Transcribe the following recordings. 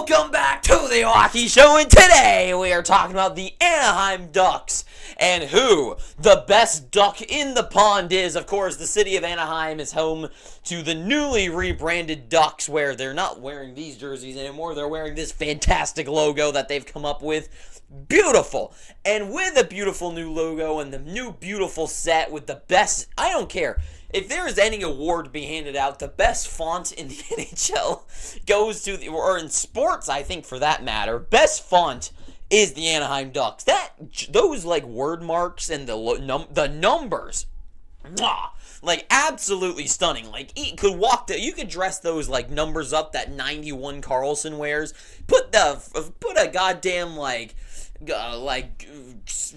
Welcome back to the Hockey Show, and today we are talking about the Anaheim Ducks and who the best duck in the pond is. Of course, the city of Anaheim is home to the newly rebranded Ducks, where they're not wearing these jerseys anymore. They're wearing this fantastic logo that they've come up with. Beautiful. And with a beautiful new logo and the new beautiful set with the best, I don't care. If there is any award to be handed out, the best font in the NHL goes to, or in sports, I think for that matter, best font is the Anaheim Ducks. Those like word marks and the numbers, like absolutely stunning. Like you could dress those like numbers up that 91 Carlson wears. Put a goddamn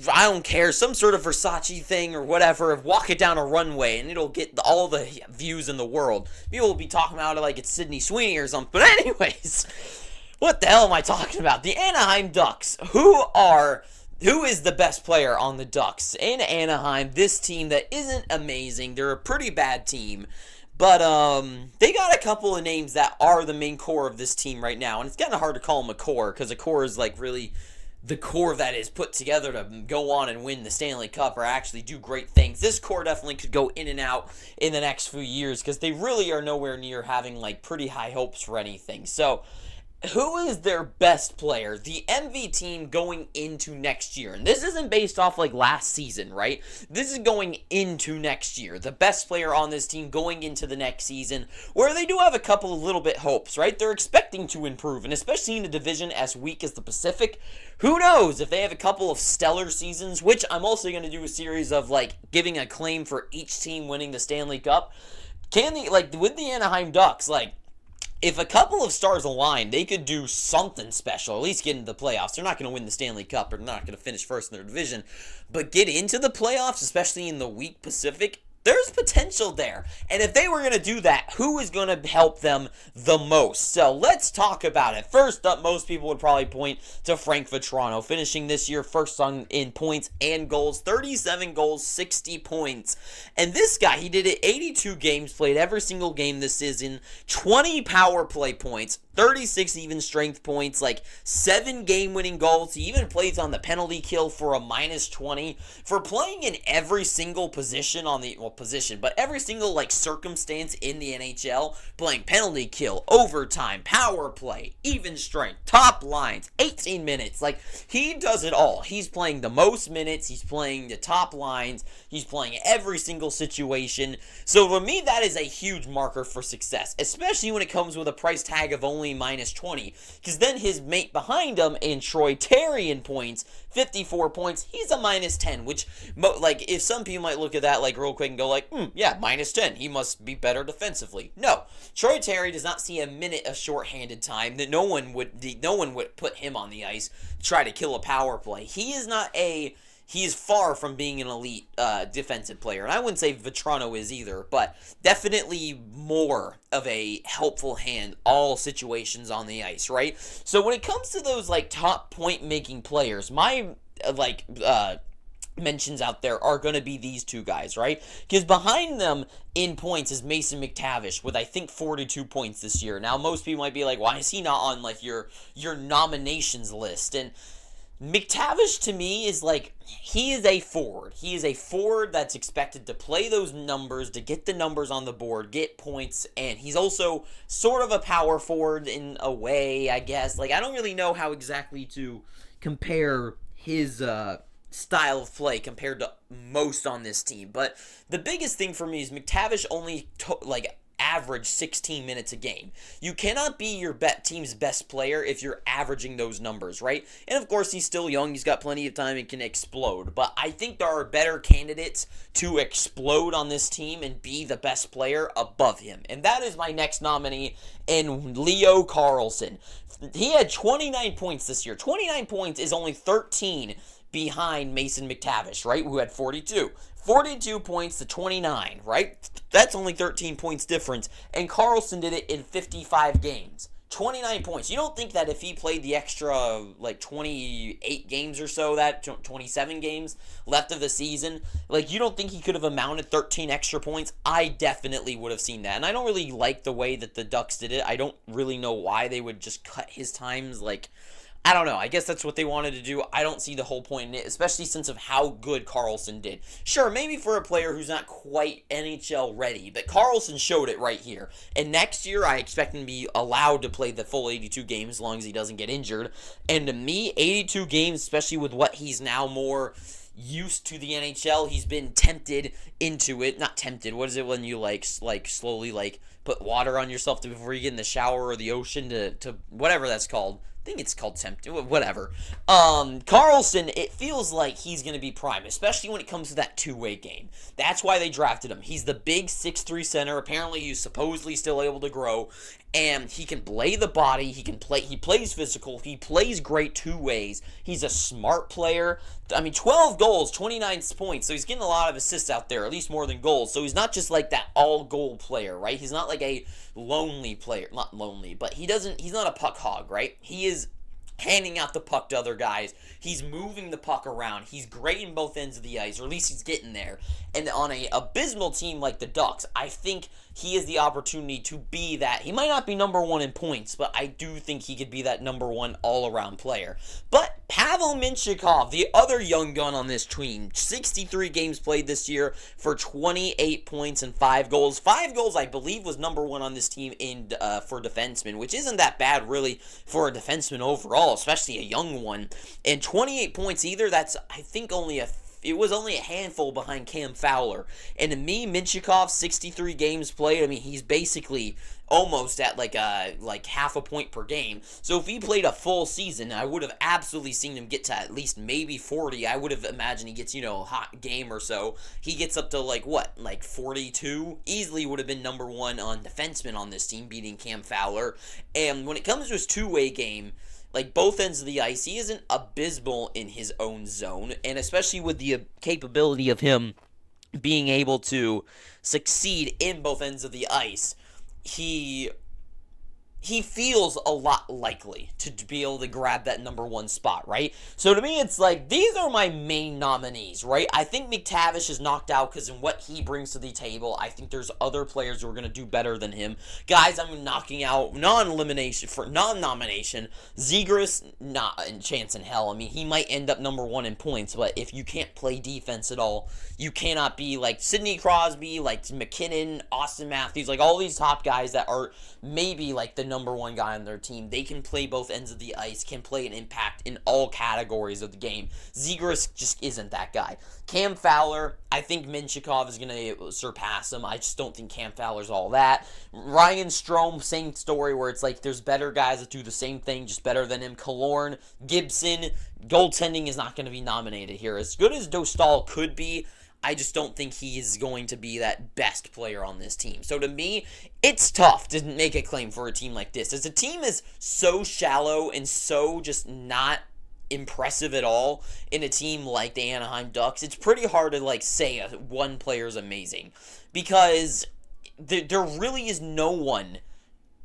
I don't care, some sort of Versace thing or whatever, walk it down a runway and it'll get all the views in the world. People will be talking about it like it's Sydney Sweeney or something. But anyways, what the hell am I talking about? The Anaheim Ducks. Who is the best player on the Ducks in Anaheim? This team that isn't amazing. They're a pretty bad team. But they got a couple of names that are the main core of this team right now. And it's kind of hard to call them a core, because a core is like really the core that is put together to go on and win the Stanley Cup or actually do great things. This core definitely could go in and out in the next few years, because they really are nowhere near having like pretty high hopes for anything. So who is their best player, the MV team going into next year? And this isn't based off like last season, right? This is going into next year. The best player on this team going into the next season, where they do have a couple of little bit hopes, right? They're expecting to improve, and especially in a division as weak as the Pacific. Who knows if they have a couple of stellar seasons, which I'm also going to do a series of like giving a claim for each team winning the Stanley Cup. Can they, like with the Anaheim Ducks, like if a couple of stars align, they could do something special, at least get into the playoffs. They're not going to win the Stanley Cup, or they're not going to finish first in their division, but get into the playoffs, especially in the weak Pacific. There's potential there. And if they were going to do that, who is going to help them the most? So let's talk about it. First up, most people would probably point to Frank Vatrano, finishing this year first in points and goals. 37 goals, 60 points. And this guy, he did it 82 games, played every single game this season, 20 power play points, 36 even strength points, like 7 game-winning goals. He even plays on the penalty kill for a -20. For playing in every single position but every single like circumstance in the NHL, playing penalty kill, overtime, power play, even strength, top lines, 18 minutes. Like, he does it all. He's playing the most minutes, he's playing the top lines, he's playing every single situation. So for me, that is a huge marker for success, especially when it comes with a price tag of only -20, because then his mate behind him in Troy Terry in points, 54 points, he's a -10, which, like, if some people might look at that, like, real quick and go, like, yeah, -10, he must be better defensively. No, Troy Terry does not see a minute of shorthanded time. That no one would put him on the ice to try to kill a power play. He is far from being an elite defensive player. And I wouldn't say Vatrano is either, but definitely more of a helpful hand all situations on the ice, right? So when it comes to those like top point-making players, my mentions out there are going to be these two guys, right? Because behind them in points is Mason McTavish with, I think, 42 points this year. Now, most people might be like, why is he not on like your nominations list? And McTavish, to me, is like, he is a forward. He is a forward that's expected to play those numbers, to get the numbers on the board, get points, and he's also sort of a power forward in a way, I guess. Like, I don't really know how exactly to compare his style of play compared to most on this team, but the biggest thing for me is McTavish only average 16 minutes a game. You cannot be your team's best player if you're averaging those numbers, right? And of course, he's still young, he's got plenty of time and can explode, but I think there are better candidates to explode on this team and be the best player above him, and that is my next nominee in Leo Carlson. He had 29 points this year. 29 points is only 13 behind Mason McTavish, right, who had 42. 42 points to 29, right? That's only 13 points difference, and Carlson did it in 55 games. 29 points. You don't think that if he played the extra, like, 28 games or so, that 27 games left of the season, like, you don't think he could have amounted 13 extra points? I definitely would have seen that. And I don't really like the way that the Ducks did it. I don't really know why they would just cut his times, like, I don't know. I guess that's what they wanted to do. I don't see the whole point in it, especially since of how good Karlsson did. Sure, maybe for a player who's not quite NHL ready, but Karlsson showed it right here. And next year, I expect him to be allowed to play the full 82 games as long as he doesn't get injured. And to me, 82 games, especially with what he's now more used to the NHL, he's been tempted into it. Not tempted. What is it when you like slowly like put water on yourself before you get in the shower or the ocean to whatever that's called? I think it's called tempted, whatever. Karlsson, it feels like he's going to be prime, especially when it comes to that two-way game. That's why they drafted him. He's the big 6'3" center. Apparently, he's supposedly still able to grow, and he can play the body. He plays physical. He plays great two ways. He's a smart player. I mean, 12 goals, 29 points, so he's getting a lot of assists out there, at least more than goals. So he's not just like that all-goal player, right? He's not like a lonely player. Not lonely, but he's not a puck hog, right? He is handing out the puck to other guys. He's moving the puck around. He's great in both ends of the ice, or at least he's getting there. And on a abysmal team like the Ducks, I think he has the opportunity to be that. He might not be number one in points, but I do think he could be that number one all-around player. But Pavel Mintyukov, the other young gun on this team, 63 games played this year for 28 points and 5 goals. 5 goals, I believe, was number one on this team for defensemen, which isn't that bad, really, for a defenseman overall, especially a young one. And 28 points either, that's, I think, it was only a handful behind Cam Fowler. And to me, Mintyukov, 63 games played. I mean, he's basically almost at like half a point per game. So if he played a full season, I would have absolutely seen him get to at least maybe 40. I would have imagined he gets, a hot game or so. He gets up to like 42? Easily would have been number one on defenseman on this team, beating Cam Fowler. And when it comes to his two-way game, like both ends of the ice, he isn't abysmal in his own zone, and especially with the capability of him being able to succeed in both ends of the ice, he feels a lot likely to be able to grab that number one spot, right? So to me, it's like, these are my main nominees, right? I think McTavish is knocked out because in what he brings to the table, I think there's other players who are going to do better than him. Guys, I'm knocking out non-nomination, ZEGRAS, not a chance in hell. I mean, he might end up number one in points, but if you can't play defense at all, you cannot be like Sidney Crosby, like McKinnon, Austin Matthews, like all these top guys that are maybe like the number one guy on their team. They can play both ends of the ice, can play an impact in all categories of the game. ZEGRAS just isn't that guy. Cam Fowler, I think Mintyukov is going to surpass him. I just don't think Cam Fowler's all that. Ryan Strome, same story where it's like there's better guys that do the same thing, just better than him. Killorn, Gibson, goaltending is not going to be nominated here. As good as Dostal could be, I just don't think he is going to be that best player on this team. So to me, it's tough to make a claim for a team like this. As a team is so shallow and so just not impressive at all in a team like the Anaheim Ducks, it's pretty hard to say one player is amazing. Because there really is no one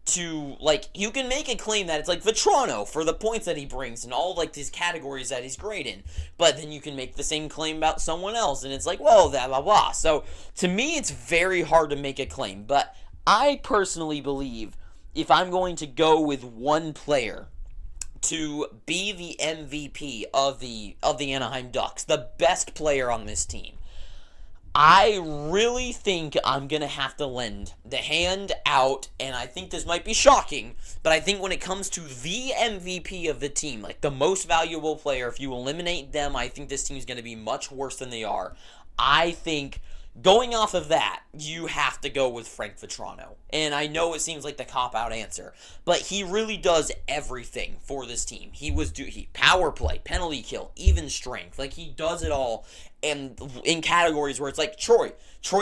to, you can make a claim that it's like Vetrano for the points that he brings and all, these categories that he's great in. But then you can make the same claim about someone else, and it's like, well, blah, blah, blah. So, to me, it's very hard to make a claim. But I personally believe if I'm going to go with one player to be the MVP of the Anaheim Ducks, the best player on this team, I really think I'm going to have to lend the hand out, and I think this might be shocking, but I think when it comes to the MVP of the team, the most valuable player, if you eliminate them, I think this team's going to be much worse than they are. I think going off of that, you have to go with Frank Vetrano. And I know it seems like the cop-out answer, but he really does everything for this team. He power play, penalty kill, even strength. He does it all. And in categories where it's like Troy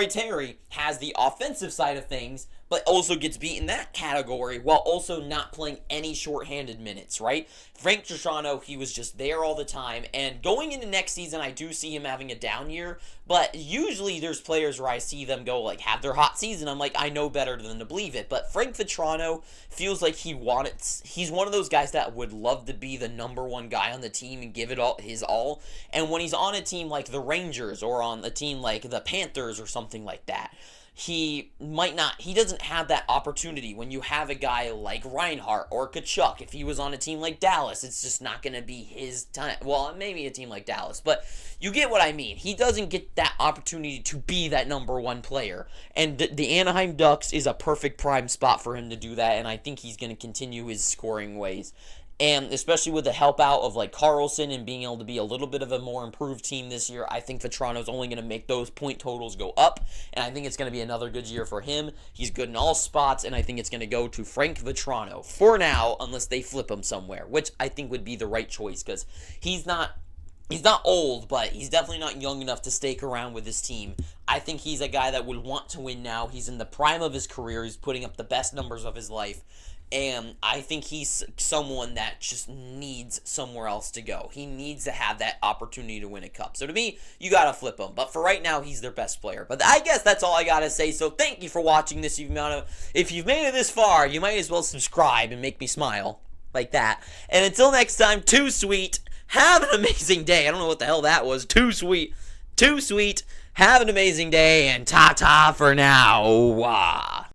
Terry has the offensive side of things, but also gets beat in that category while also not playing any shorthanded minutes, right? Frank Vetrano, he was just there all the time, and going into next season, I do see him having a down year, but usually there's players where I see them go, like, have their hot season, I'm like, I know better than to believe it. But Frank Vetrano feels like he's one of those guys that would love to be the number one guy on the team and give it all his all. And when he's on a team like the Rangers or on a team like the Panthers or something like that, he doesn't have that opportunity. When you have a guy like Reinhart or Kachuk, if he was on a team like Dallas, it's just not going to be his time. Well, maybe a team like Dallas, but you get what I mean. He doesn't get that opportunity to be that number one player, and the Anaheim Ducks is a perfect prime spot for him to do that, and I think he's going to continue his scoring ways. And especially with the help out of like Carlson and being able to be a little bit of a more improved team this year, I think Vetrano's only going to make those point totals go up. And I think it's going to be another good year for him. He's good in all spots, and I think it's going to go to Frank Vetrano for now, unless they flip him somewhere, which I think would be the right choice, because he's not old, but he's definitely not young enough to stake around with his team. I think he's a guy that would want to win now. He's in the prime of his career. He's putting up the best numbers of his life. And I think he's someone that just needs somewhere else to go. He needs to have that opportunity to win a cup. So to me, you got to flip him. But for right now, he's their best player. But I guess that's all I got to say. So thank you for watching this. If you've made it this far, you might as well subscribe and make me smile like that. And until next time, too sweet. Have an amazing day. I don't know what the hell that was. Too sweet. Too sweet. Have an amazing day. And ta-ta for now. Wow.